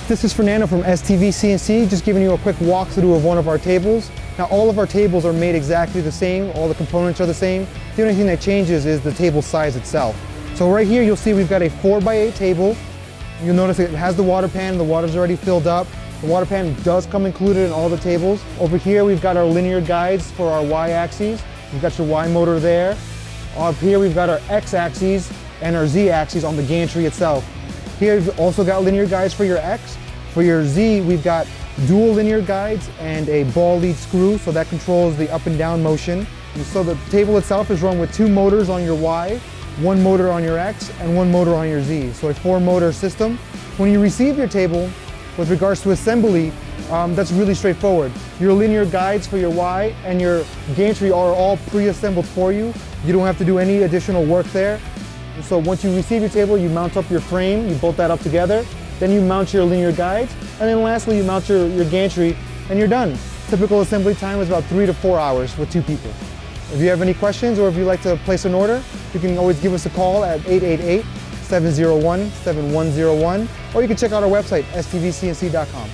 this is Fernando from STVCNC, just giving you a quick walkthrough of one of our tables. Now all of our tables are made exactly the same, all the components are the same. The only thing that changes is the table size itself. So right here you'll see we've got a 4x8 table. You'll notice it has the water pan, the water's already filled up. The water pan does come included in all the tables. Over here we've got our linear guides for our Y-axes. You've got your Y motor there. Up here we've got our X-axes and our Z-axes on the gantry itself. Here we've also got linear guides for your X. For your Z, we've got dual linear guides and a ball lead screw, so that controls the up and down motion. And so the table itself is run with 2 motors on your Y, 1 motor on your X, and 1 motor on your Z. So a 4-motor system. When you receive your table, with regards to assembly, that's really straightforward. Your linear guides for your Y and your gantry are all pre-assembled for you. You don't have to do any additional work there. So once you receive your table, you mount up your frame, you bolt that up together, then you mount your linear guides, and then lastly you mount your gantry, and you're done. Typical assembly time is about 3 to 4 hours with 2 people. If you have any questions or if you'd like to place an order, you can always give us a call at 888-701-7101, or you can check out our website, stvcnc.com.